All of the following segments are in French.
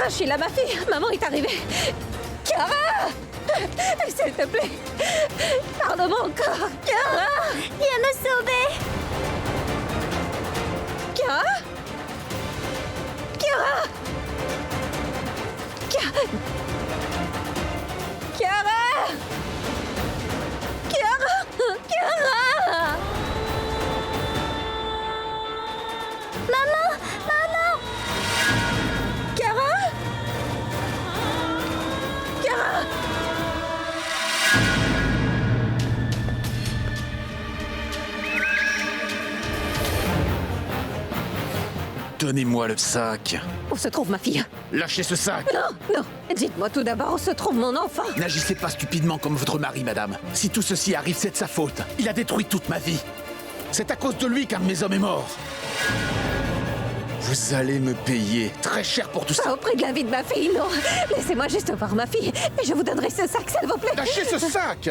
Chiara, je suis là, ma fille. Maman est arrivée. Chiara! S'il te plaît. Parle-moi encore. Chiara! Viens me sauver! Chiara? Chiara! Chiara! Chiara! Chiara! Chiara! Maman! Maman! Chiara? Chiara! Donnez-moi le sac. Où se trouve ma fille? Lâchez ce sac. Non, non. Dites-moi tout d'abord où se trouve mon enfant. N'agissez pas stupidement comme votre mari, madame. Si tout ceci arrive, c'est de sa faute. Il a détruit toute ma vie. C'est à cause de lui qu'un de mes hommes est mort. Vous allez me payer très cher pour tout Pas ça. au prix de la vie de ma fille, non. Laissez-moi juste voir ma fille et je vous donnerai ce sac, s'il vous plaît. Lâchez ce sac.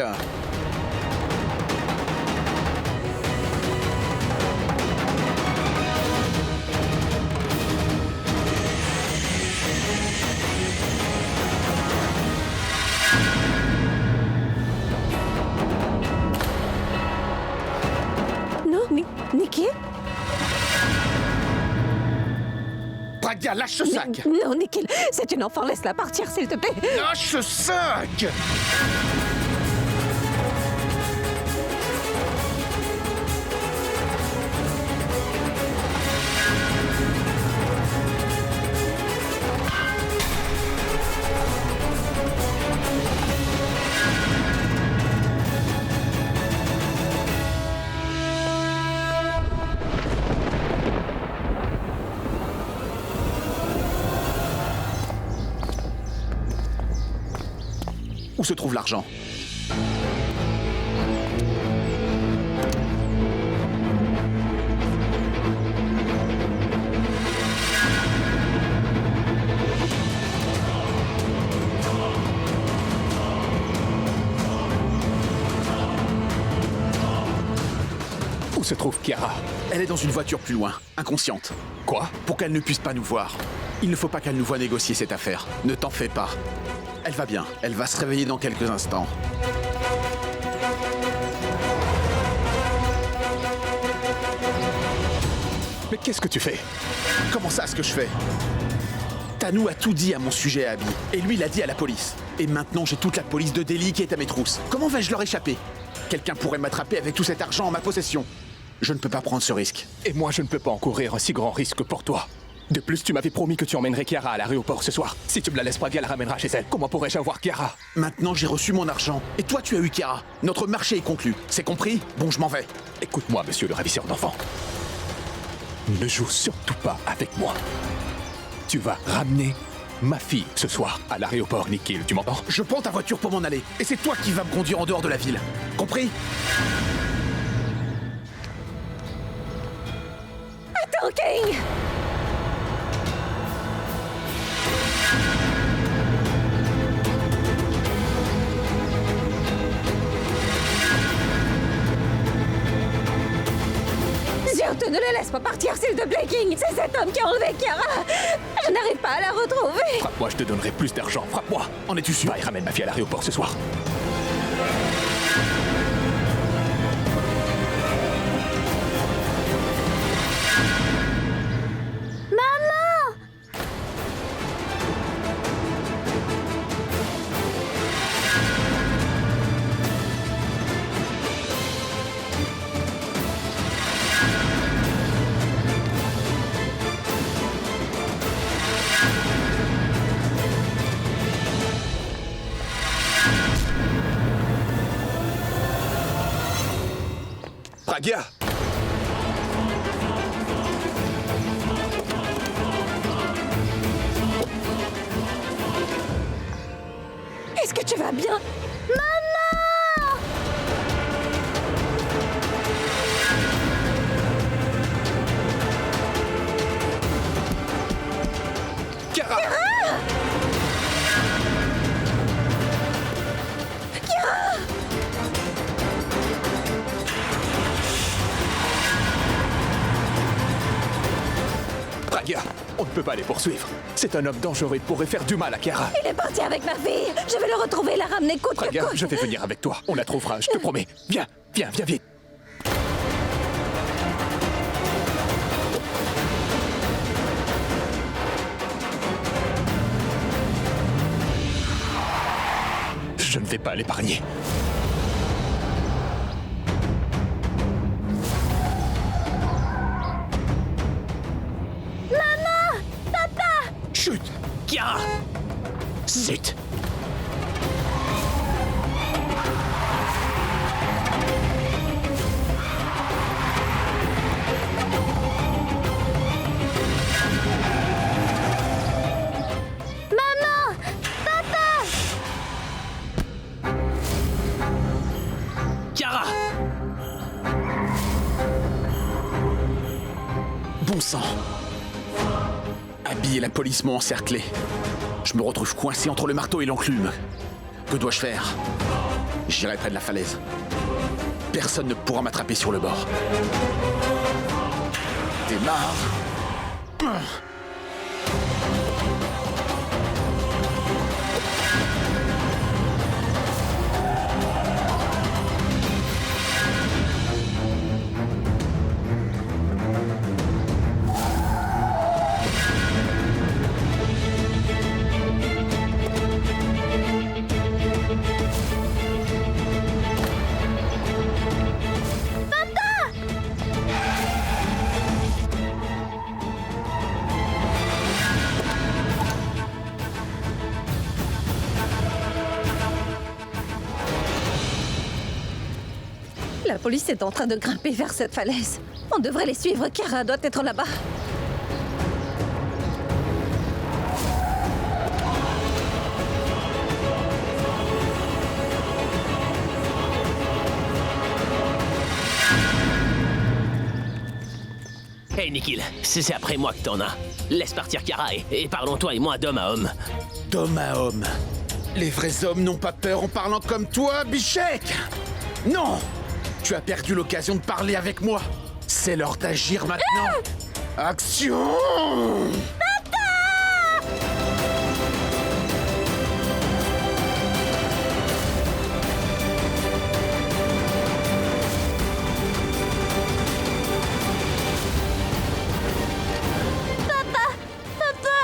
Non, Nikki? Pragya, lâche ce sac. Non, Nikhil, c'est une enfant, laisse-la partir, s'il te plaît. Lâche ce sac. Où se trouve l'argent? Où se trouve Chiara? Elle est dans une voiture plus loin, inconsciente. Quoi? Pour qu'elle ne puisse pas nous voir. Il ne faut pas qu'elle nous voie négocier cette affaire. Ne t'en fais pas. Elle va bien. Elle va se réveiller dans quelques instants. Mais qu'est-ce que tu fais? Comment ça, ce que je fais? Tanou a tout dit à mon sujet à Abby. Et lui l'a dit à la police. Et maintenant, j'ai toute la police de Delhi qui est à mes trousses. Comment vais-je leur échapper? Quelqu'un pourrait m'attraper avec tout cet argent en ma possession. Je ne peux pas prendre ce risque. Et moi, je ne peux pas encourir un si grand risque pour toi. De plus, tu m'avais promis que tu emmènerais Chiara à l'aéroport ce soir. Si tu me la laisses pas, elle la ramènera chez elle. Comment pourrais-je avoir Chiara? Maintenant, j'ai reçu mon argent. Et toi, tu as eu Chiara. Notre marché est conclu. C'est compris? Bon, je m'en vais. Écoute-moi, monsieur le ravisseur d'enfants. Ne joue surtout pas avec moi. Tu vas ramener ma fille ce soir à l'aéroport, Nikhil. Tu m'entends? Je prends ta voiture pour m'en aller. Et c'est toi qui vas me conduire en dehors de la ville. Compris? Attends, King! Surtout ne le laisse pas partir, s'il te plaît, King. C'est cet homme qui a enlevé Chiara. Je n'arrive pas à la retrouver. Frappe-moi, je te donnerai plus d'argent. Frappe-moi. En es-tu sûr? Va et ramène ma fille à l'aéroport ce soir. Maman! Pragya! Est-ce que tu vas bien? Maman! Chiara! Radia, on ne peut pas les poursuivre. C'est un homme dangereux, il pourrait faire du mal à Chiara. Il est parti avec ma fille. Je vais le retrouver, la ramener coûte que Radia, coûte. je vais venir avec toi. On la trouvera, je te promets. Viens, viens, viens vite. Je ne vais pas l'épargner. Chut! Chiara! Zut! Maman! Papa! Chiara! Bon sang! Abby et la police m'ont encerclé. Je me retrouve coincé entre le marteau et l'enclume. Que dois-je faire? J'irai près de la falaise. Personne ne pourra m'attraper sur le bord. Démarre. La police est en train de grimper vers cette falaise. On devrait les suivre. Chiara doit être là-bas. Hey Nikhil, c'est après moi que t'en as. Laisse partir Chiara et parlons toi et moi d'homme à homme. D'homme à homme. Les vrais hommes n'ont pas peur en parlant comme toi, Bichek! Non! Tu as perdu l'occasion de parler avec moi. C'est l'heure d'agir maintenant. Action!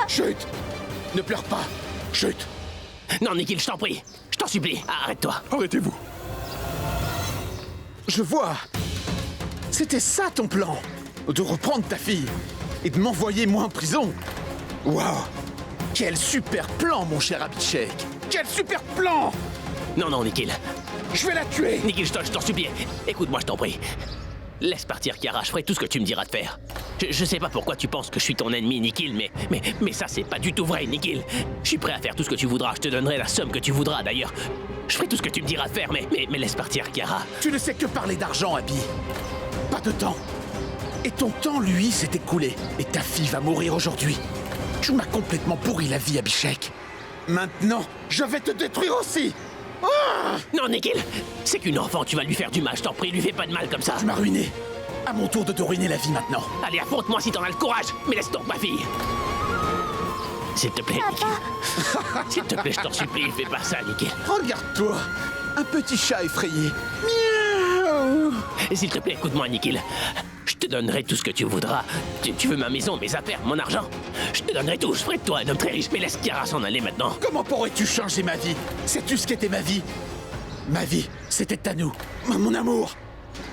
Chut! Ne pleure pas. Chut! Non Nikhil, je t'en prie. Je t'en supplie, arrête-toi. Arrêtez-vous. Je vois. C'était ça ton plan. De reprendre ta fille et de m'envoyer moi en prison. Waouh! Quel super plan, mon cher Abhishek! Quel super plan! Non, non, Nikhil. Je vais la tuer! Nikhil, je t'en supplie. Écoute-moi, je t'en prie. Laisse partir Chiara, je ferai tout ce que tu me diras de faire. Je sais pas pourquoi tu penses que je suis ton ennemi, Nikhil, mais ça, c'est pas du tout vrai, Nikhil. Je suis prêt à faire tout ce que tu voudras. Je te donnerai la somme que tu voudras, d'ailleurs. Je ferai tout ce que tu me diras de faire, mais laisse partir Chiara. Tu ne sais que parler d'argent, Abby. Pas de temps. Et ton temps, lui, s'est écoulé. Et ta fille va mourir aujourd'hui. Tu m'as complètement pourri la vie, Abhishek. Maintenant, je vais te détruire aussi. Non, Nikhil, c'est qu'une enfant, tu vas lui faire du mal, je t'en prie, lui fais pas de mal comme ça. Tu m'as ruiné. À mon tour de te ruiner la vie maintenant. Allez, affronte-moi si t'en as le courage, mais laisse donc ma fille. S'il te plaît, Nikhil. S'il te plaît, je t'en supplie, fais pas ça, Nikhil. Regarde-toi, un petit chat effrayé. Miaou. Et s'il te plaît, écoute-moi, Nikhil. Je te donnerai tout ce que tu voudras. Tu veux ma maison, mes affaires, mon argent? Je te donnerai tout, je ferai de toi un homme très riche, mais laisse Chiara s'en aller maintenant. Comment pourrais-tu changer ma vie? Sais-tu ce qu'était ma vie? Ma vie, c'était Tanou, mon amour.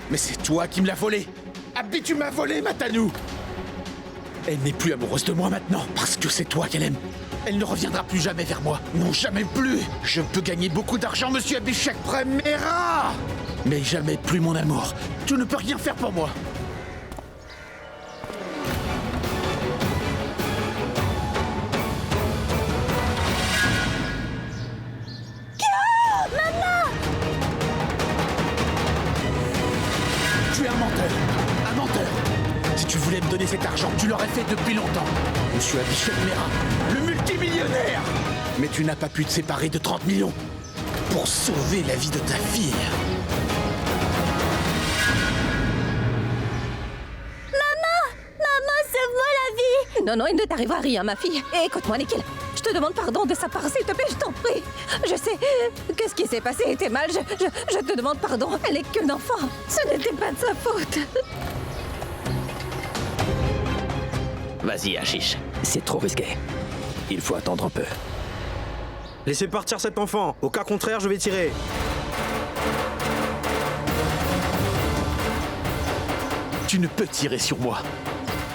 Mais c'est toi qui me l'as volée. Abby, tu m'as volé ma Tanou. Elle n'est plus amoureuse de moi maintenant, parce que c'est toi qu'elle aime. Elle ne reviendra plus jamais vers moi. Non, jamais plus. Je peux gagner beaucoup d'argent, monsieur Abhishek Premera. Mais jamais plus mon amour. Tu ne peux rien faire pour moi. Tu es un menteur. Un menteur. Si tu voulais me donner cet argent, tu l'aurais fait depuis longtemps. Monsieur Abhishek Mera, le multimillionnaire. Mais tu n'as pas pu te séparer de 30 millions pour sauver la vie de ta fille. Maman, sauve-moi la vie! Non, non, il ne t'arrivera rien, ma fille. Et écoute-moi, Nikhil. Je te demande pardon de sa part, s'il te plaît, je t'en prie. Je sais que ce qui s'est passé était mal. Je te demande pardon. Elle est qu'une enfant. Ce n'était pas de sa faute. Vas-y, Ashish. C'est trop risqué. Il faut attendre un peu. Laissez partir cet enfant. Au cas contraire, je vais tirer. Tu ne peux tirer sur moi.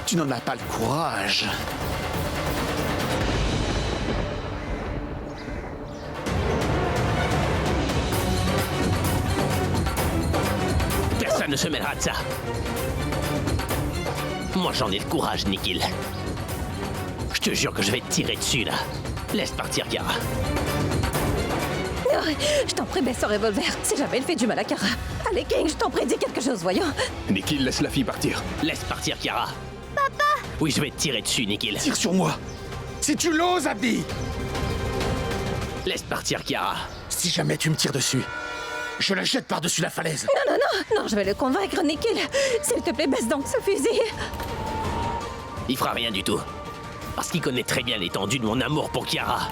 Tu n'en as pas le courage. Personne ne se mêlera de ça. Moi, j'en ai le courage, Nikhil. Je te jure que je vais te tirer dessus, là. Laisse partir, Kara. Non, je t'en prie, baisse ce revolver. Si jamais il fait du mal à Kara. Allez, King, je t'en prie, dis quelque chose, voyons. Nikhil, laisse la fille partir. Laisse partir, Kara. Papa! Oui, je vais te tirer dessus, Nikhil. Tire sur moi. Si tu l'oses, Abby. Laisse partir, Kara. Si jamais tu me tires dessus, je la jette par-dessus la falaise. Non, je vais le convaincre, Nikhil. S'il te plaît, baisse donc ce fusil. Il fera rien du tout. Parce qu'il connaît très bien l'étendue de mon amour pour Kiara.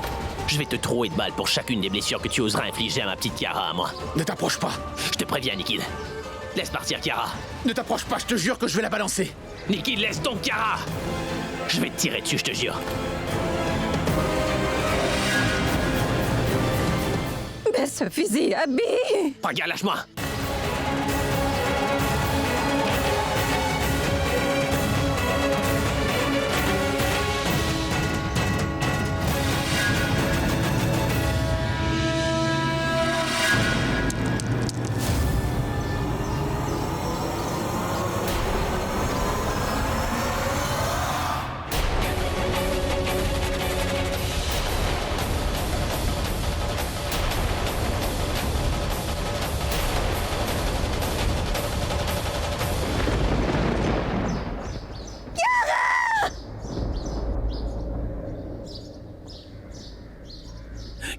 Je vais te trouer de balles pour chacune des blessures que tu oseras infliger à ma petite Kiara, à moi. Ne t'approche pas. Je te préviens, Nikhil. Laisse partir Kiara. Ne t'approche pas, je te jure que je vais la balancer. Nikhil, laisse donc Kiara. Je vais te tirer dessus, je te jure. Baisse ce fusil, Abby. Paga, lâche-moi.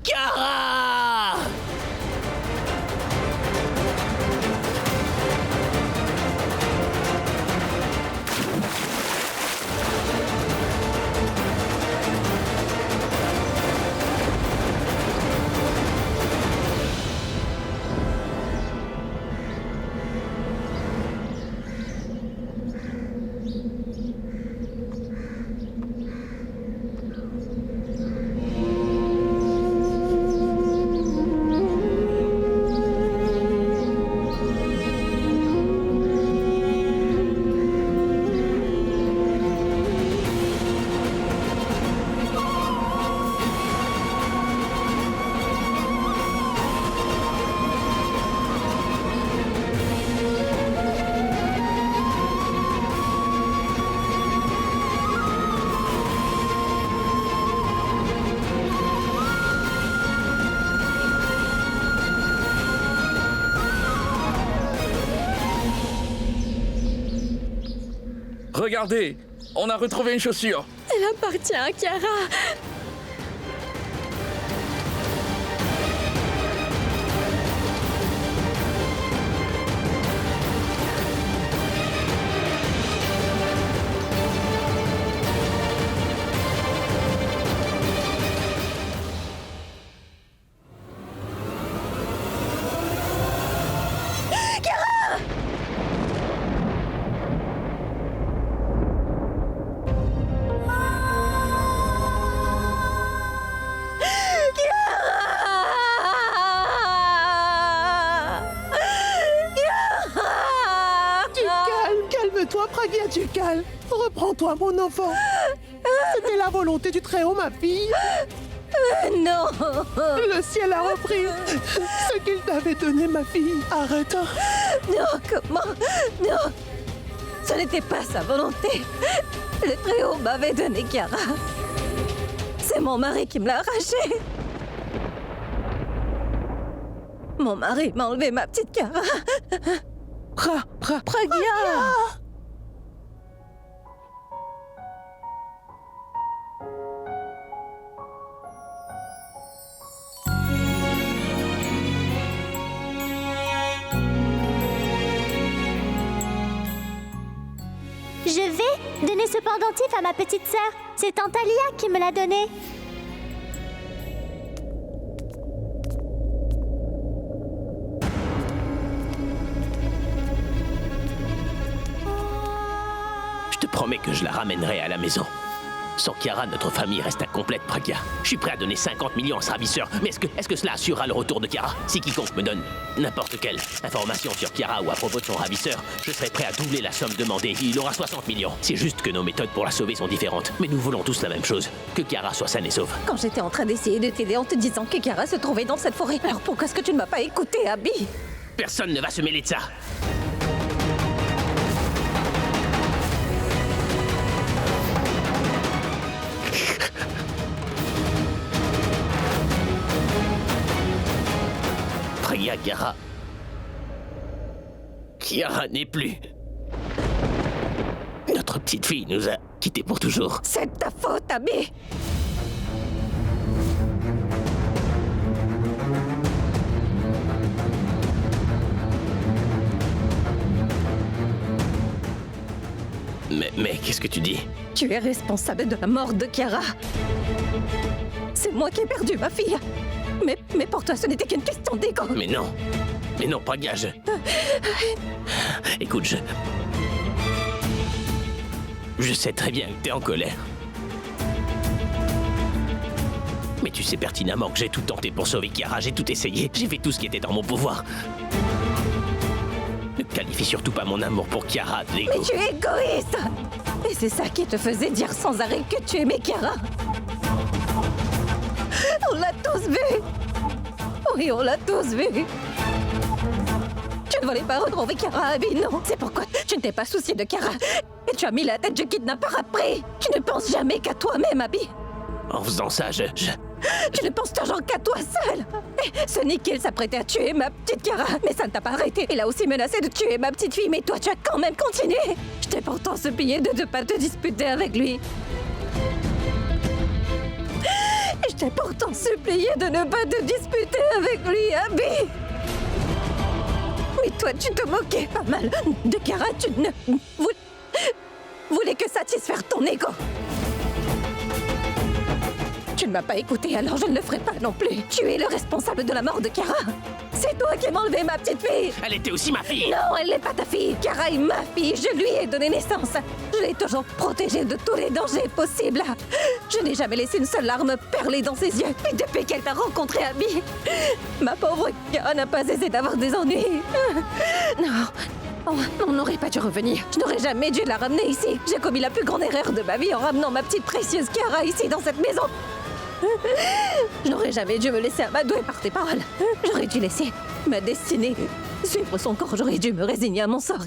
Kiara! Regardez, on a retrouvé une chaussure. Elle appartient à Kiara. Calme-toi, Pragya, du calme. Reprends-toi, mon enfant. C'était la volonté du Très-Haut, ma fille. Non. Le ciel a repris ce qu'il t'avait donné, ma fille. Arrête. Non, comment? Non. Ce n'était pas sa volonté. Le Très-Haut m'avait donné Kiara. C'est mon mari qui me l'a arraché. Mon mari m'a enlevé ma petite Kiara. Pragya. Je Je vais donner ce pendentif à ma petite sœur. C'est Tante Alia qui me l'a donné. Je te promets que je la ramènerai à la maison. Sans Chiara, notre famille reste incomplète, Pragya. Je suis prêt à donner 50 millions à ce ravisseur, mais est-ce que cela assurera le retour de Chiara? Si quiconque me donne n'importe quelle information sur Chiara ou à propos de son ravisseur, je serai prêt à doubler la somme demandée. Il aura 60 millions. C'est juste que nos méthodes pour la sauver sont différentes. Mais nous voulons tous la même chose, que Chiara soit saine et sauve. Quand j'étais en train d'essayer de t'aider en te disant que Chiara se trouvait dans cette forêt, alors pourquoi est-ce que tu ne m'as pas écouté, Abby? Personne ne va se mêler de ça. Pragya, Chiara n'est plus. Notre petite fille nous a quittés pour toujours. C'est de ta faute, Abby! Mais qu'est-ce que tu dis? Tu es responsable de la mort de Chiara. C'est moi qui ai perdu ma fille. Mais pour toi, ce n'était qu'une question d'ego. Mais non, Pragya, Écoute, je sais très bien que t'es en colère. Mais tu sais pertinemment que j'ai tout tenté pour sauver Chiara, j'ai tout essayé, j'ai fait tout ce qui était dans mon pouvoir. Ne qualifie surtout pas mon amour pour Chiara d'égo. Mais tu es égoïste! Et c'est ça qui te faisait dire sans arrêt que tu aimais Chiara. On l'a tous vu! Oui, on l'a tous vu! Tu ne voulais pas retrouver Chiara, Abby, non? C'est pourquoi tu ne t'es pas soucié de Chiara. Et tu as mis la tête du kidnappeur après! Tu ne penses jamais qu'à toi-même, Abby! En faisant ça, Tu ne penses toujours qu'à toi seul! Et ce Nikhil s'apprêtait à tuer ma petite Chiara, mais ça ne t'a pas arrêté. Il a aussi menacé de tuer ma petite fille, mais toi, tu as quand même continué! Je t'ai pourtant supplié de ne pas te disputer avec lui. Je t'ai pourtant supplié de ne pas te disputer avec lui, Abby! Mais toi, tu te moquais pas mal de Chiara, tu ne voulais que satisfaire ton ego. Tu ne m'as pas écouté, alors je ne le ferai pas non plus. Tu es le responsable de la mort de Chiara. C'est toi qui m'as enlevé ma petite fille. Elle était aussi ma fille. Non, elle n'est pas ta fille. Chiara est ma fille. Je lui ai donné naissance. Je l'ai toujours protégée de tous les dangers possibles. Je n'ai jamais laissé une seule larme perler dans ses yeux. Et depuis qu'elle t'a rencontré, Abby, ma pauvre Chiara n'a pas cessé d'avoir des ennuis. Non. Oh, on n'aurait pas dû revenir. Je n'aurais jamais dû la ramener ici. J'ai commis la plus grande erreur de ma vie en ramenant ma petite précieuse Chiara ici dans cette maison. Je n'aurais jamais dû me laisser amadouer par tes paroles. J'aurais dû laisser ma destinée suivre son corps. J'aurais dû me résigner à mon sort.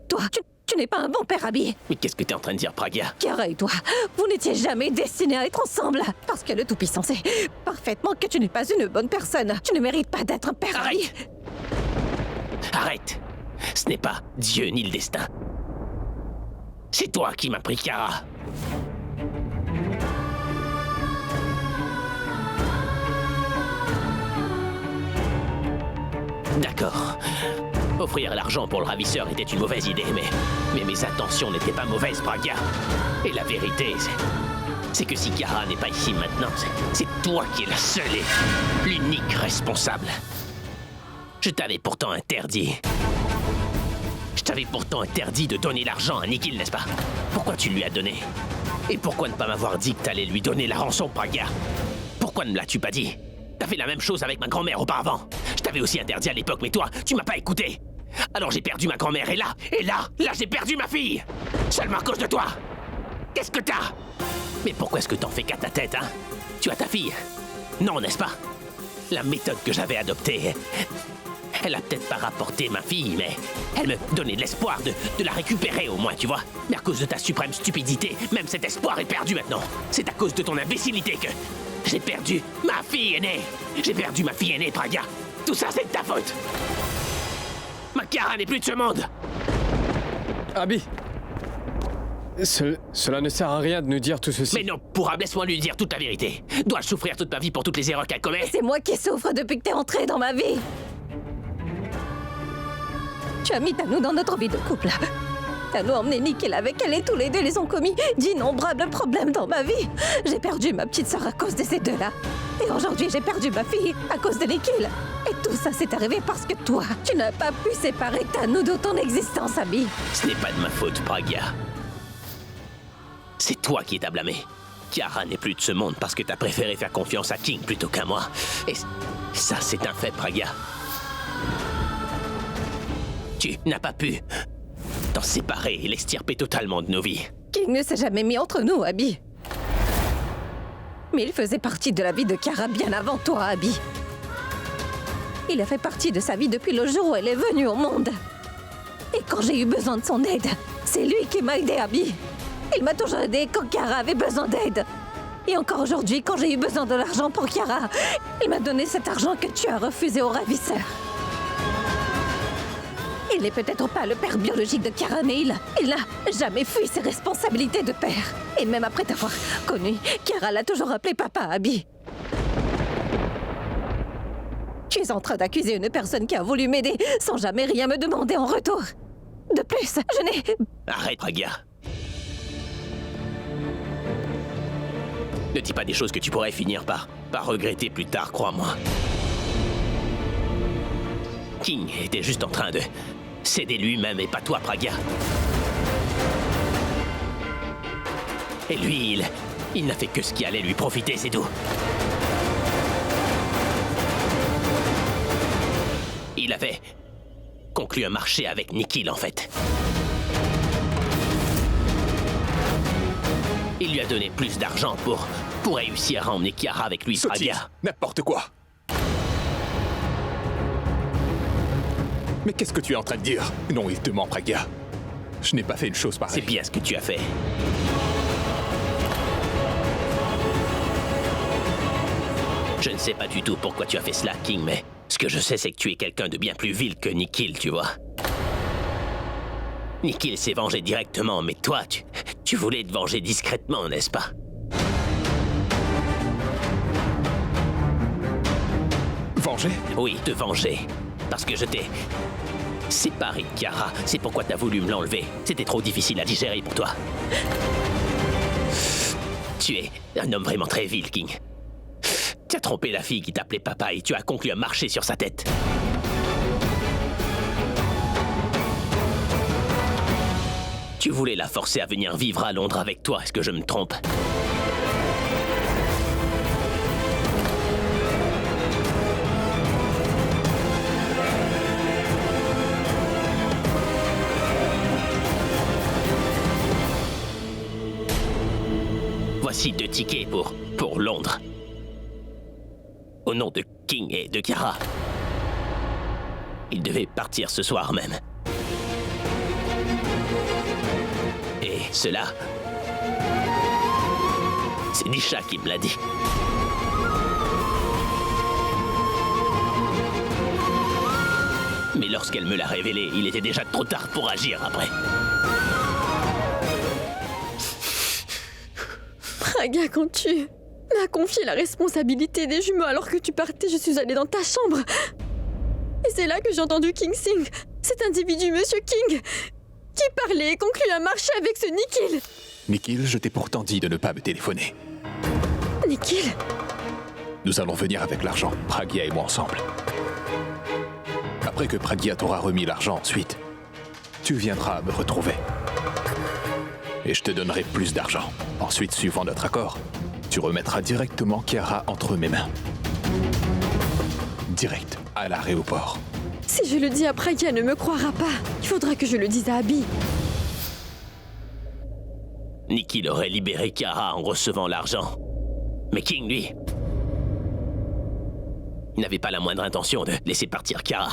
Toi, tu n'es pas un bon père, Abby. Mais qu'est-ce que t'es en train de dire, Pragya? Chiara et toi, vous n'étiez jamais destinés à être ensemble. Parce que le Tout-Puissant sait parfaitement que tu n'es pas une bonne personne. Tu ne mérites pas d'être un père, Abby. Arrête. Ce n'est pas Dieu ni le destin. C'est toi qui m'as pris Chiara. D'accord. Offrir l'argent pour le ravisseur était une mauvaise idée, mais mes intentions n'étaient pas mauvaises, Pragya. Et la vérité, c'est que si Chiara n'est pas ici maintenant, c'est toi qui es la seule et l'unique responsable. Je t'avais pourtant interdit. Je t'avais pourtant interdit de donner l'argent à Nikhil, n'est-ce pas? Pourquoi tu lui as donné? Et pourquoi ne pas m'avoir dit que t'allais lui donner la rançon, Pragya? Pourquoi ne me l'as-tu pas dit? T'as fait la même chose avec ma grand-mère auparavant. Je t'avais aussi interdit à l'époque, mais toi, tu m'as pas écouté. Alors j'ai perdu ma grand-mère, et là, j'ai perdu ma fille. Seulement à cause de toi. Qu'est-ce que t'as? Mais pourquoi est-ce que t'en fais qu'à ta tête, hein? Tu as ta fille? Non, n'est-ce pas? La méthode que j'avais adoptée, elle a peut-être pas rapporté ma fille, mais elle me donnait de l'espoir de la récupérer au moins, tu vois. Mais à cause de ta suprême stupidité, même cet espoir est perdu maintenant. C'est à cause de ton imbécilité que j'ai perdu ma fille aînée. J'ai perdu ma fille aînée, Pragya. Tout ça, c'est de ta faute. Ma Chiara n'est plus de ce monde. Abby, cela ne sert à rien de nous dire tout ceci. Mais non, pourra, laisse-moi lui dire toute la vérité. Dois-je souffrir toute ma vie pour toutes les erreurs qu'elle commet? C'est moi qui souffre depuis que t'es entré dans ma vie. Tu as mis Tanou dans notre vie de couple. Tano a emmené Nikhil avec elle et tous les deux les ont commis d'innombrables problèmes dans ma vie. J'ai perdu ma petite sœur à cause de ces deux-là. Et aujourd'hui, j'ai perdu ma fille à cause de Nikhil. Et tout ça s'est arrivé parce que toi, tu n'as pas pu séparer Tano de ton existence, Abby. Ce n'est pas de ma faute, Pragya. C'est toi qui es à blâmer. Kiara n'est plus de ce monde parce que t'as préféré faire confiance à King plutôt qu'à moi. Et ça, c'est un fait, Pragya. Tu n'as pas pu t'en séparer et l'extirper totalement de nos vies. King ne s'est jamais mis entre nous, Abby. Mais il faisait partie de la vie de Kiara bien avant toi, Abby. Il a fait partie de sa vie depuis le jour où elle est venue au monde. Et quand j'ai eu besoin de son aide, c'est lui qui m'a aidé, Abby. Il m'a toujours aidé quand Kiara avait besoin d'aide. Et encore aujourd'hui, quand j'ai eu besoin de l'argent pour Kiara, il m'a donné cet argent que tu as refusé au ravisseur. Il n'est peut-être pas le père biologique de Kiara, mais il n'a jamais fui ses responsabilités de père. Et même après t'avoir connu, Kiara l'a toujours appelé papa, Abby. Tu es en train d'accuser une personne qui a voulu m'aider sans jamais rien me demander en retour. De plus, je n'ai... Arrête, Pragya. Ne dis pas des choses que tu pourrais finir par regretter plus tard, crois-moi. King était juste en train de s'aider lui-même et pas toi, Pragya. Et lui, il n'a fait que ce qui allait lui profiter, c'est tout. Il avait conclu un marché avec Nikhil, en fait. Il lui a donné plus d'argent pour réussir à emmener Kiara avec lui, Sottise, Pragya. n'importe quoi. Mais qu'est-ce que tu es en train de dire? Non, il te ment, Pragya. Je n'ai pas fait une chose C'est pareille. bien ce que tu as fait. Je ne sais pas du tout pourquoi tu as fait cela, King, mais ce que je sais, c'est que tu es quelqu'un de bien plus vil que Nikhil, tu vois. Nikhil s'est vengé directement, mais toi, tu voulais te venger discrètement, n'est-ce pas? Venger? Oui, te venger. Parce que je t'ai séparé de Kiara. C'est pourquoi t'as voulu me l'enlever. C'était trop difficile à digérer pour toi. Tu es un homme vraiment très vil, King. Tu as trompé la fille qui t'appelait papa et tu as conclu un marché sur sa tête. Tu voulais la forcer à venir vivre à Londres avec toi, est-ce que je me trompe? Voici 2 tickets pour Londres. Au nom de King et de Kiara. Ils devaient partir ce soir même. Et cela... c'est Nisha qui me l'a dit. Mais lorsqu'elle me l'a révélé, il était déjà trop tard pour agir après. Pragya, quand tu m'as confié la responsabilité des jumeaux alors que tu partais, je suis allée dans ta chambre. Et c'est là que j'ai entendu King Singh, cet individu, Monsieur King, qui parlait et conclut un marché avec ce Nikhil. Nikhil, je t'ai pourtant dit de ne pas me téléphoner. Nikhil? Nous allons venir avec l'argent, Pragya et moi ensemble. Après que Pragya t'aura remis l'argent ensuite, tu viendras me retrouver. Et je te donnerai plus d'argent. Ensuite, suivant notre accord, tu remettras directement Kiara entre mes mains. Direct à l'aéroport. Si je le dis à Pragya, elle ne me croira pas. Il faudra que je le dise à Abby. Nikhil aurait libéré Kiara en recevant l'argent. Mais King, lui, n'avait pas la moindre intention de laisser partir Kiara.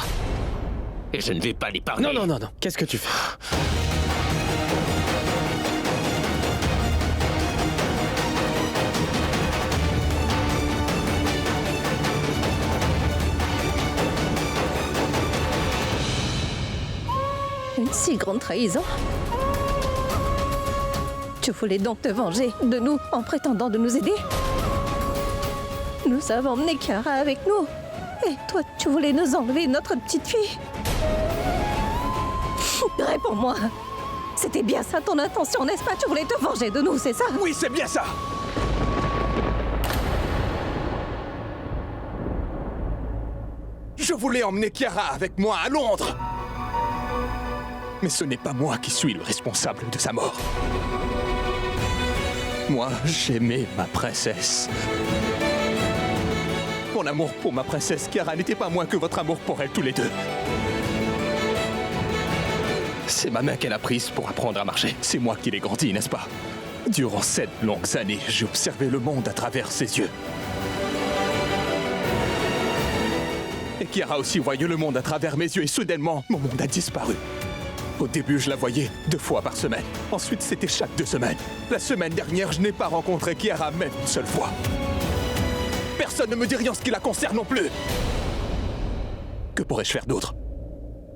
Et je ne vais pas l'épargner. Non. Qu'est-ce que tu fais? Une si grande trahison. Tu voulais donc te venger de nous en prétendant de nous aider? Nous avons emmené Kiara avec nous. Et toi, tu voulais nous enlever notre petite fille? Réponds-moi. C'était bien ça ton intention, n'est-ce pas? Tu voulais te venger de nous, c'est ça? Oui, c'est bien ça. Je voulais emmener Chiara avec moi à Londres. Mais ce n'est pas moi qui suis le responsable de sa mort. Moi, j'aimais ma princesse. Mon amour pour ma princesse Chiara n'était pas moins que votre amour pour elle tous les deux. C'est ma main qu'elle a prise pour apprendre à marcher. C'est moi qui l'ai grandi, n'est-ce pas? Durant 7 longues années, j'ai observé le monde à travers ses yeux. Et Chiara aussi voyait le monde à travers mes yeux et soudainement, mon monde a disparu. Au début, je la voyais 2 fois par semaine. Ensuite, c'était chaque 2 semaines. La semaine dernière, je n'ai pas rencontré Chiara même une seule fois. Personne ne me dit rien en ce qui la concerne non plus. Que pourrais-je faire d'autre?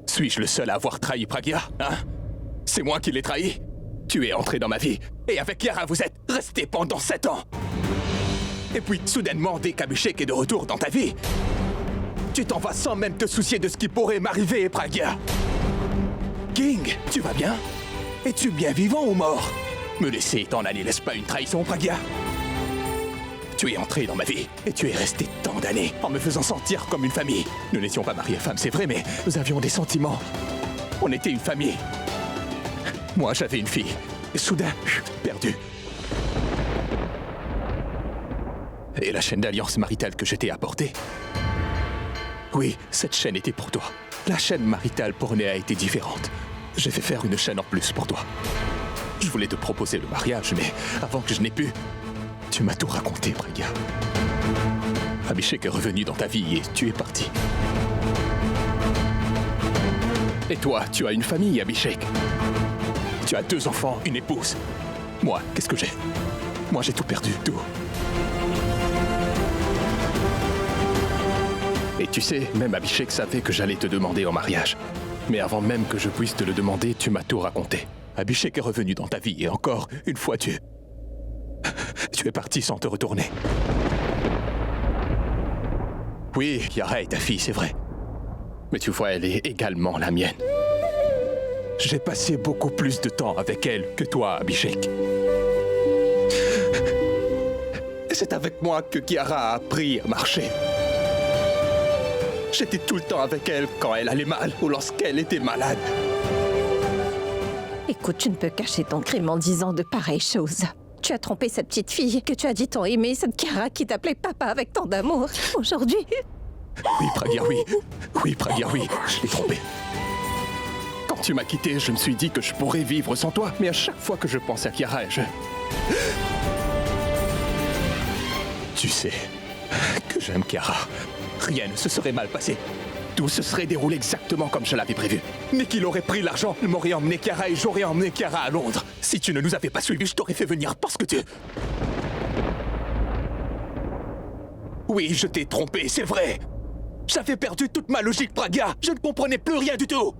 Suis-je le seul à avoir trahi Pragya, hein? C'est moi qui l'ai trahi. Tu es entré dans ma vie, et avec Chiara, vous êtes resté pendant 7 ans. Et puis, soudainement, dès qu'Abhishek est de retour dans ta vie, tu t'en vas sans même te soucier de ce qui pourrait m'arriver, Pragya. King, tu vas bien? Es-tu bien vivant ou mort? Me laisser t'en aller, n'est-ce pas une trahison, Pragya? Tu es entré dans ma vie, et tu es resté tant d'années, en me faisant sentir comme une famille. Nous n'étions pas mariés femmes, c'est vrai, mais nous avions des sentiments. On était une famille. Moi, j'avais une fille, et soudain, perdu. Et la chaîne d'alliance maritale que je t'ai apportée? Oui, cette chaîne était pour toi. La chaîne maritale pour Néa était différente. J'ai fait faire une chaîne en plus pour toi. Je voulais te proposer le mariage, mais avant que je n'ai pu, tu m'as tout raconté, Pragya. Abhishek est revenu dans ta vie et tu es parti. Et toi, tu as une famille, Abhishek. Tu as 2 enfants, une épouse. Moi, qu'est-ce que j'ai? Moi, j'ai tout perdu, tout. Et tu sais, même Abhishek savait que j'allais te demander en mariage. Mais avant même que je puisse te le demander, tu m'as tout raconté. Abhishek est revenu dans ta vie et encore une fois tu es parti sans te retourner. Oui, Chiara est ta fille, c'est vrai. Mais tu vois, elle est également la mienne. J'ai passé beaucoup plus de temps avec elle que toi, Abhishek. C'est avec moi que Chiara a appris à marcher. J'étais tout le temps avec elle quand elle allait mal ou lorsqu'elle était malade. Écoute, tu ne peux cacher ton crime en disant de pareilles choses. Tu as trompé cette petite fille que tu as dit tant aimer, cette Chiara qui t'appelait papa avec tant d'amour. Aujourd'hui... Oui, Pragya, oui. Oui, Pragya, oui. Je l'ai trompée. Quand tu m'as quitté, je me suis dit que je pourrais vivre sans toi. Mais à chaque fois que je pense à Chiara, Tu sais que j'aime Chiara. Rien ne se serait mal passé. Tout se serait déroulé exactement comme je l'avais prévu. Nikhil aurait pris l'argent, m'aurait emmené Chiara et j'aurais emmené Chiara à Londres. Si tu ne nous avais pas suivis, je t'aurais fait venir parce que tu... Oui, je t'ai trompé, c'est vrai. J'avais perdu toute ma logique, Pragya. Je ne comprenais plus rien du tout.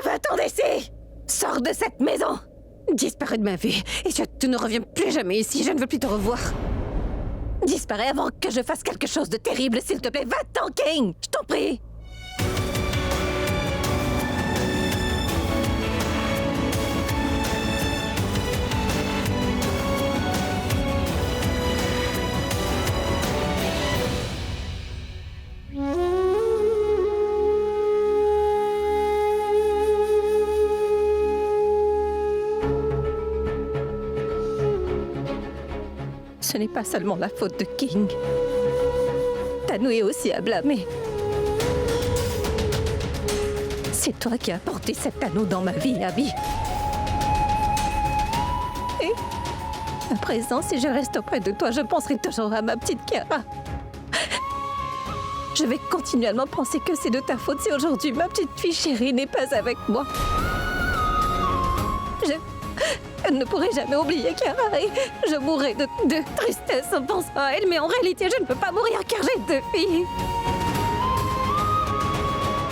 Va-t'en d'ici! Sors de cette maison! Disparais de ma vie et tu ne reviens plus jamais ici, je ne veux plus te revoir. Disparais avant que je fasse quelque chose de terrible, s'il te plaît. Va-t'en, King! Je t'en prie! Ce n'est pas seulement la faute de King. Tanu est aussi à blâmer. C'est toi qui as porté cet anneau dans ma vie, Abby. Et à présent, si je reste auprès de toi, je penserai toujours à ma petite Chiara. Je vais continuellement penser que c'est de ta faute si aujourd'hui ma petite fille chérie n'est pas avec moi. Je ne pourrai jamais oublier Chiara et je mourrai de tristesse en pensant à elle, mais en réalité, je ne peux pas mourir car j'ai 2 filles.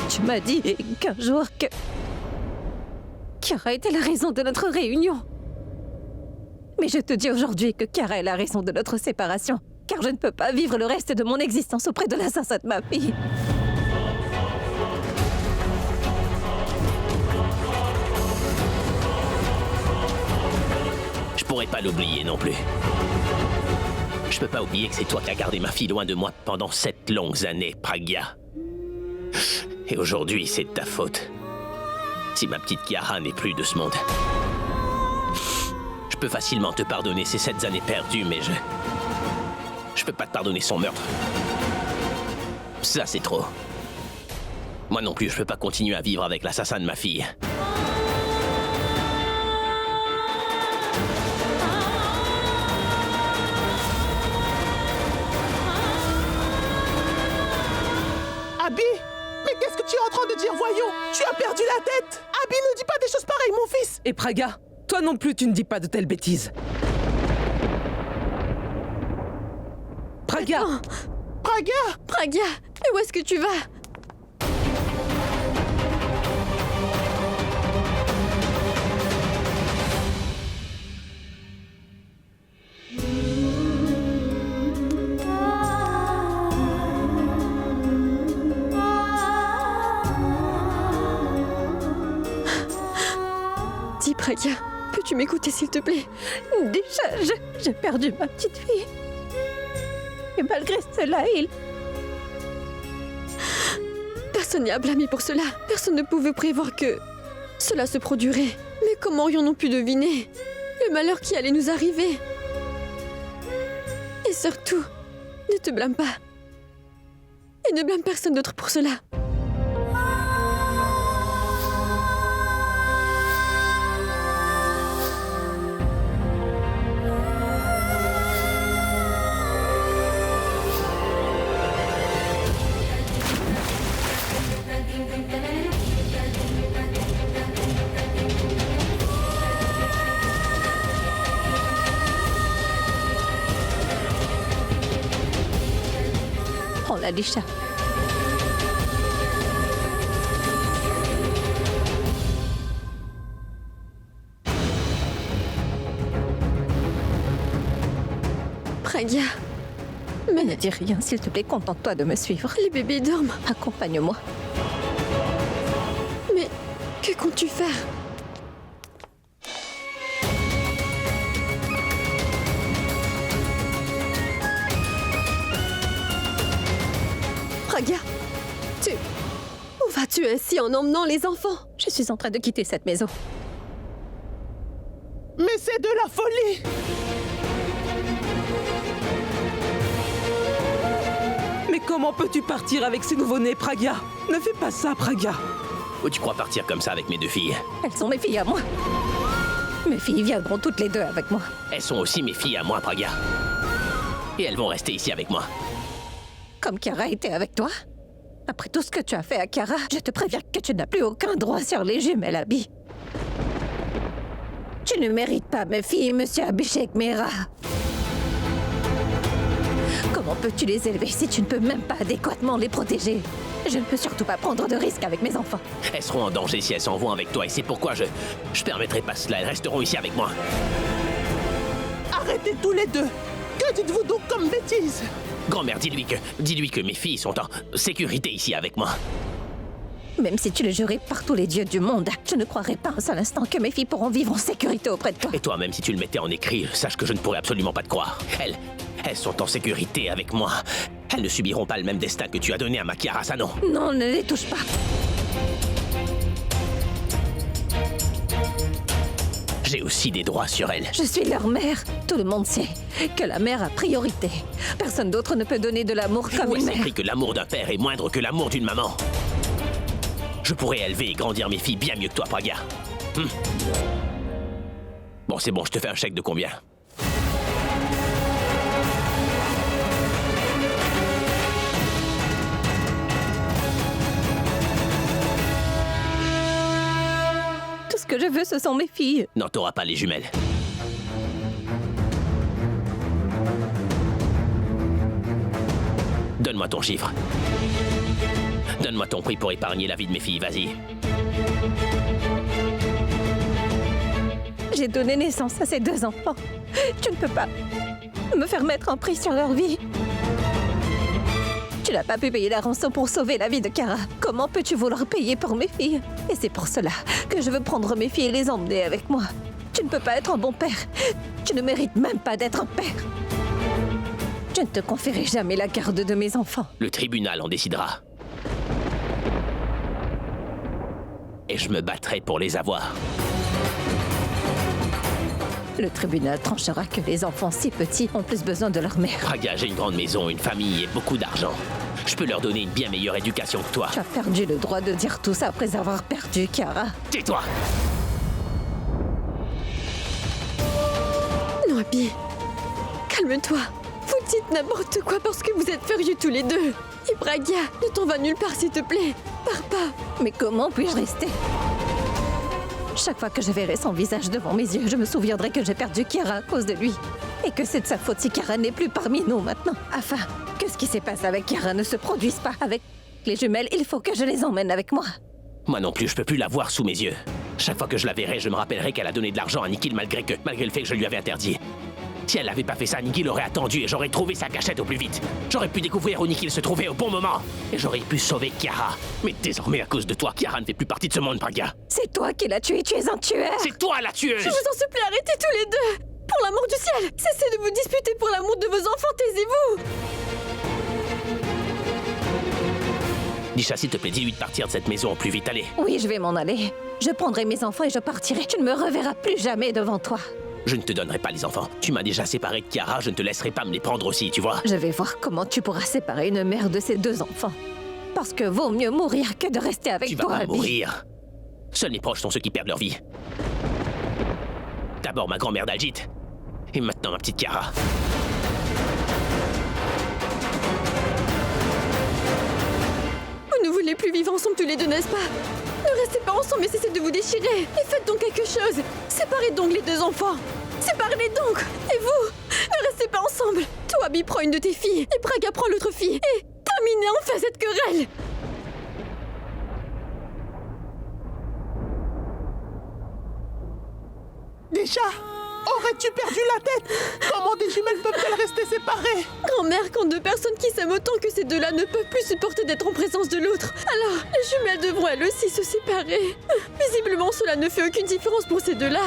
Tu m'as dit qu'un jour que Chiara était la raison de notre réunion. Mais je te dis aujourd'hui que Chiara est la raison de notre séparation. Car je ne peux pas vivre le reste de mon existence auprès de l'assassin de ma fille. Je pourrais pas l'oublier non plus. Je peux pas oublier que c'est toi qui as gardé ma fille loin de moi pendant 7 longues années, Pragya. Et aujourd'hui, c'est de ta faute. Si ma petite Chiara n'est plus de ce monde. Je peux facilement te pardonner ces 7 années perdues, mais je peux pas te pardonner son meurtre. Ça, c'est trop. Moi non plus, je peux pas continuer à vivre avec l'assassin de ma fille. Abby, mais qu'est-ce que tu es en train de dire, voyons? Tu as perdu la tête. Abby, ne dis pas des choses pareilles, mon fils. Et Praga, toi non plus, tu ne dis pas de telles bêtises. Praga! Attends. Pragya! Pragya, mais où est-ce que tu vas? Dis, Pragya, peux-tu m'écouter s'il te plaît? Déjà, j'ai perdu ma petite fille. Et malgré cela, Personne n'est à blâmer pour cela. Personne ne pouvait prévoir que cela se produirait. Mais comment aurions-nous pu deviner le malheur qui allait nous arriver? Et surtout, ne te blâme pas. Et ne blâme personne d'autre pour cela. prends la Lisha. Pragya. Mais ne dis rien, s'il te plaît, contente-toi de me suivre. Les bébés dorment. Accompagne-moi. Mais que comptes-tu faire? Pragya, où vas-tu ainsi en emmenant les enfants? Je suis en train de quitter cette maison. Mais c'est de la folie! Mais comment peux-tu partir avec ces nouveau-nés, Pragya? Ne fais pas ça, Pragya. Où tu crois partir comme ça avec mes deux filles? Elles sont mes filles à moi. Mes filles viendront toutes les deux avec moi. Elles sont aussi mes filles à moi, Pragya. Et elles vont rester ici avec moi. Comme Chiara était avec toi? Après tout ce que tu as fait à Chiara, je te préviens que tu n'as plus aucun droit sur les jumelles, Abby. Tu ne mérites pas mes filles, monsieur Abhishek Mehra. Comment peux-tu les élever si tu ne peux même pas adéquatement les protéger? Je ne peux surtout pas prendre de risques avec mes enfants. Elles seront en danger si elles s'en vont avec toi et c'est pourquoi je permettrai pas cela. Elles resteront ici avec moi. Arrêtez tous les deux! Que dites-vous donc comme bêtise? Grand-mère, dis-lui que mes filles sont en sécurité ici avec moi. Même si tu le jurais par tous les dieux du monde, je ne croirais pas un seul instant que mes filles pourront vivre en sécurité auprès de toi. Et toi, même si tu le mettais en écrit, sache que je ne pourrais absolument pas te croire. Elles sont en sécurité avec moi. Elles ne subiront pas le même destin que tu as donné à ma Chiara Sanon. Non, ne les touche pas. J'ai aussi des droits sur elles. Je suis leur mère. Tout le monde sait que la mère a priorité. Personne d'autre ne peut donner de l'amour comme Où une est-ce mère. écrit que l'amour d'un père est moindre que l'amour d'une maman? Je pourrais élever et grandir mes filles bien mieux que toi, Pragya. Bon, c'est bon, je te fais un chèque de combien? Tout ce que je veux, ce sont mes filles. Non, t'auras pas les jumelles. Donne-moi ton chiffre. Donne-moi ton prix pour épargner la vie de mes filles, vas-y. J'ai donné naissance à ces deux enfants. Tu ne peux pas me faire mettre en prix sur leur vie. Tu n'as pas pu payer la rançon pour sauver la vie de Kara. Comment peux-tu vouloir payer pour mes filles? Et c'est pour cela que je veux prendre mes filles et les emmener avec moi. Tu ne peux pas être un bon père. Tu ne mérites même pas d'être un père. Je ne te confierai jamais la garde de mes enfants. Le tribunal en décidera. Et je me battrai pour les avoir. Le tribunal tranchera que les enfants si petits ont plus besoin de leur mère. Pragya, j'ai une grande maison, une famille et beaucoup d'argent. Je peux leur donner une bien meilleure éducation que toi. Tu as perdu le droit de dire tout ça après avoir perdu Kara. Tais-toi! Non, Abby. Calme-toi. Vous dites n'importe quoi parce que vous êtes furieux tous les deux. Et Pragya, ne t'en va nulle part, s'il te plaît. Pars pas. Mais comment puis-je rester? Chaque fois que je verrai son visage devant mes yeux, je me souviendrai que j'ai perdu Kara à cause de lui. Et que c'est de sa faute si Kara n'est plus parmi nous maintenant. Afin que ce qui s'est passé avec Kara ne se produise pas avec les jumelles, il faut que je les emmène avec moi. Moi non plus, je peux plus la voir sous mes yeux. Chaque fois que je la verrai, je me rappellerai qu'elle a donné de l'argent à Nikhil malgré le fait que je lui avais interdit. Si elle n'avait pas fait ça, Nikhil aurait attendu et j'aurais trouvé sa cachette au plus vite. J'aurais pu découvrir où Nikhil se trouvait au bon moment. Et j'aurais pu sauver Kiara. Mais désormais, à cause de toi, Kiara ne fait plus partie de ce monde, Pragya. C'est toi qui l'as tué, tu es un tueur. C'est toi la tueuse. Je vous en supplie, arrêtez tous les deux. Pour l'amour du ciel, cessez de vous disputer pour l'amour de vos enfants, taisez-vous. Disha, s'il te plaît, dis-lui de partir de cette maison au plus vite, allez. Oui, je vais m'en aller. Je prendrai mes enfants et je partirai. Tu ne me reverras plus jamais devant toi. Je ne te donnerai pas les enfants. Tu m'as déjà séparé de Kiara, je ne te laisserai pas me les prendre aussi, tu vois. Je vais voir comment tu pourras séparer une mère de ses deux enfants. Parce que vaut mieux mourir que de rester avec tu toi, vas pas Abby. mourir. Seuls mes proches sont ceux qui perdent leur vie. D'abord ma grand-mère Daljit. Et maintenant ma petite Kiara. Vous ne voulez plus vivre ensemble tous les deux, n'est-ce pas? Ne restez pas ensemble et cessez de vous déchirer. Et faites donc quelque chose. Séparez donc les deux enfants. Séparez-les donc. Et vous, ne restez pas ensemble. Toi, Abby, prends une de tes filles. Et Pragya prend l'autre fille. Et terminez enfin cette querelle. Déjà, aurais-tu perdu la tête? Comment des jumelles peuvent-elles rester séparées? Grand-mère, quand deux personnes qui s'aiment autant que ces deux-là ne peuvent plus supporter d'être en présence de l'autre, alors les jumelles devront elles aussi se séparer. Visiblement, cela ne fait aucune différence pour ces deux-là.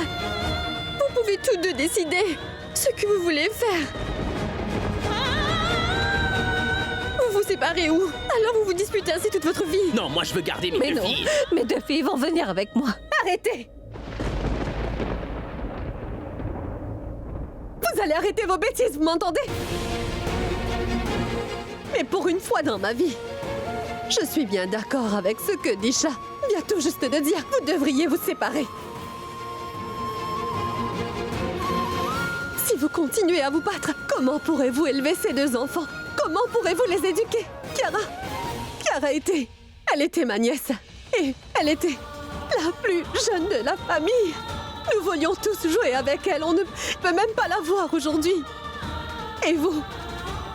Vous pouvez tous deux décider ce que vous voulez faire. Vous vous séparez où? Alors vous vous disputez ainsi toute votre vie? Non, moi je veux garder mes Mais deux non, filles. mes deux filles vont venir avec moi. Arrêtez! Vous allez arrêter vos bêtises, vous m'entendez? Mais pour une fois dans ma vie, je suis bien d'accord avec ce que dit Chat. Vient tout juste de dire, vous devriez vous séparer. Si vous continuez à vous battre, comment pourrez-vous élever ces deux enfants? Comment pourrez-vous les éduquer? Kiara elle était ma nièce. Et elle était la plus jeune de la famille. Nous voulions tous jouer avec elle, on ne peut même pas la voir aujourd'hui. Et vous,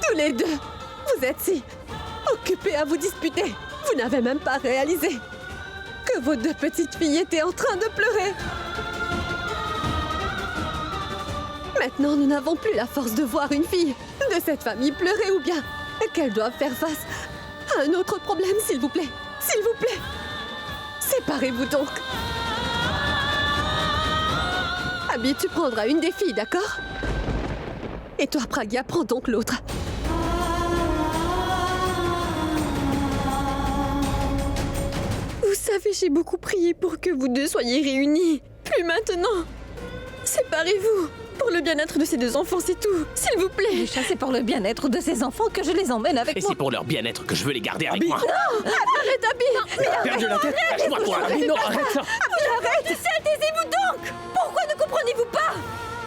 tous les deux, vous êtes si occupés à vous disputer. Vous n'avez même pas réalisé que vos deux petites filles étaient en train de pleurer. Maintenant, nous n'avons plus la force de voir une fille de cette famille pleurer ou bien qu'elle doit faire face à un autre problème, s'il vous plaît. S'il vous plaît. Séparez-vous donc. Abby, tu prendras une des filles, d'accord? Et toi, Pragya, prends donc l'autre. Vous savez, j'ai beaucoup prié pour que vous deux soyez réunis. Plus maintenant. Séparez-vous. Pour le bien-être de ces deux enfants, c'est tout. S'il vous plaît. Déjà, c'est pour le bien-être de ces enfants que je les emmène avec Et moi. c'est pour leur bien-être que je veux les garder avec moi. Non, arrête, Abby. Perdu la tête. Lâche-moi, toi. Abby, non, arrête ça. Arrête, taisez-vous donc. Pourquoi ne comprenez-vous pas?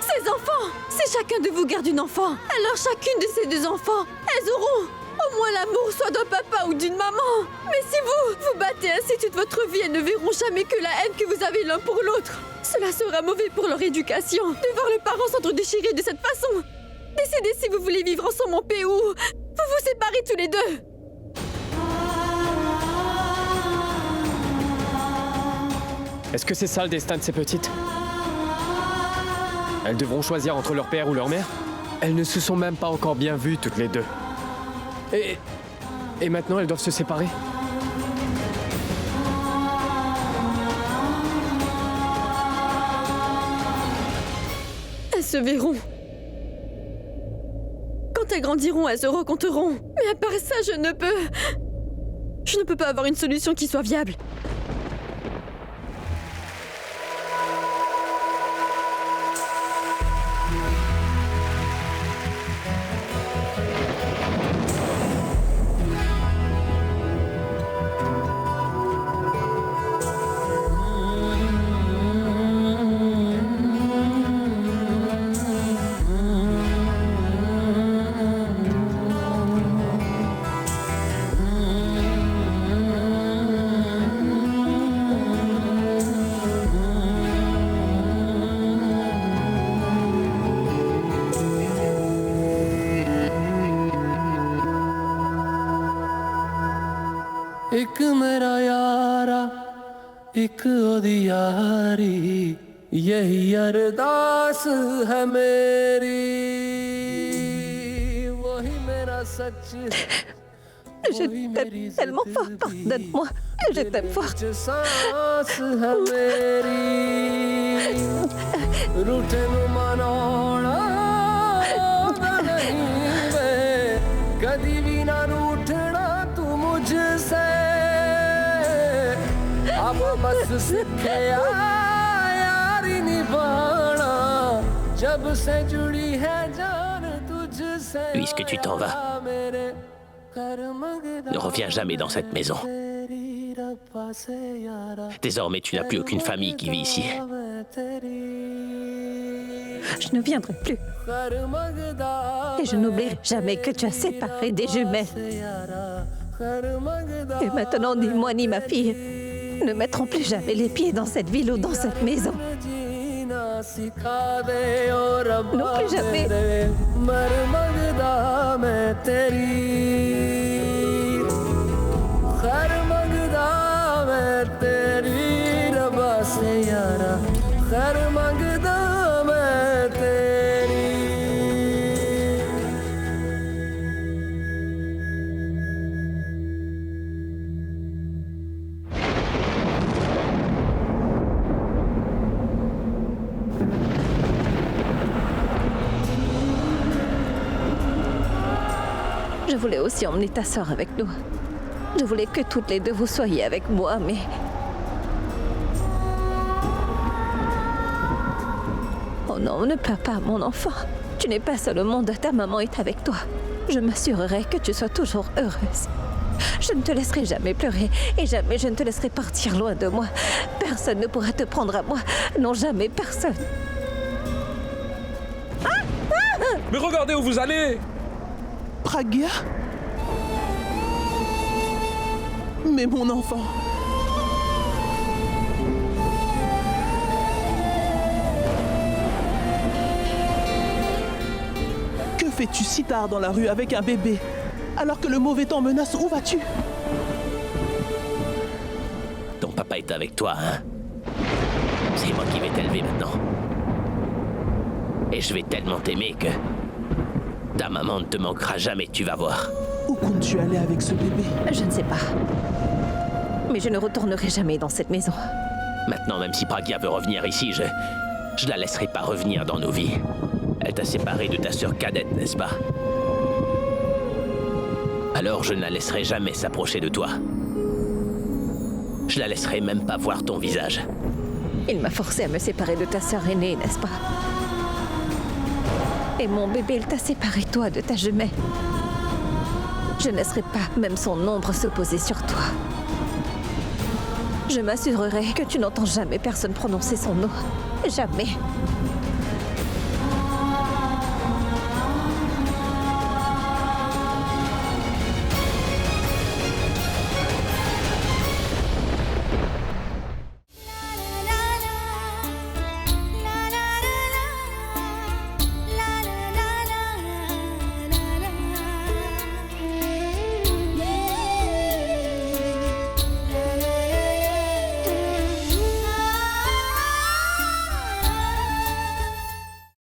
Ces enfants, si chacun de vous garde une enfant, alors chacune de ces deux enfants, elles auront au moins l'amour soit d'un papa ou d'une maman. Mais si vous vous battez ainsi toute votre vie, elles ne verront jamais que la haine que vous avez l'un pour l'autre. Cela sera mauvais pour leur éducation, de voir les parents s'entre-déchirer de cette façon. Décidez si vous voulez vivre ensemble en paix ou vous vous séparez tous les deux. Est-ce que c'est ça le destin de ces petites? Elles devront choisir entre leur père ou leur mère. Elles ne se sont même pas encore bien vues toutes les deux. Et maintenant, elles doivent se séparer. Elles se verront. Quand elles grandiront, elles se rencontreront. Mais à part ça, je ne peux pas avoir une solution qui soit viable. एक मेरा यारा एक ओदी यारी यही अरदास है मेरी वही मेरा सच Je t'aime tellement fort, pardonne-moi. Je t'aime fort. सांस है मेरी रूठे नु मनाना नहीं मैं कदी भी ना रूठना तू मुझसे अब बस सीखे यारी निभाना जब से जुड़ी है जान तुझसे Puisque tu t'en vas, ne reviens jamais dans cette maison. Désormais, tu n'as plus aucune famille qui vit ici. Je ne viendrai plus. Et je n'oublierai jamais que tu as séparé des jumelles. Et maintenant, ni moi ni ma fille ne mettront plus jamais les pieds dans cette ville ou dans cette maison. Non plus jamais. Je voulais aussi emmener ta sœur avec nous. Je voulais que toutes les deux vous soyez avec moi, mais... Oh non, ne pleure pas, mon enfant. Tu n'es pas seul au monde, ta maman est avec toi. Je m'assurerai que tu sois toujours heureuse. Je ne te laisserai jamais pleurer et jamais je ne te laisserai partir loin de moi. Personne ne pourra te prendre à moi. Non, jamais personne. Mais regardez où vous allez! Pragya? Mais mon enfant... Que fais-tu si tard dans la rue avec un bébé? Alors que le mauvais temps menace, où vas-tu? Ton papa est avec toi, hein? C'est moi qui vais t'élever maintenant. Et je vais tellement t'aimer que... ta maman ne te manquera jamais, tu vas voir. Où comptes-tu aller avec ce bébé? Je ne sais pas. Mais je ne retournerai jamais dans cette maison. Maintenant, même si Pragya veut revenir ici, je la laisserai pas revenir dans nos vies. Elle t'a séparé de ta sœur cadette, n'est-ce pas? Alors je ne la laisserai jamais s'approcher de toi. Je la laisserai même pas voir ton visage. Il m'a forcé à me séparer de ta sœur aînée, n'est-ce pas? Et mon bébé, il t'a séparé, toi, de ta jumelle. Je ne laisserai pas même son ombre se poser sur toi. Je m'assurerai que tu n'entends jamais personne prononcer son nom. Jamais.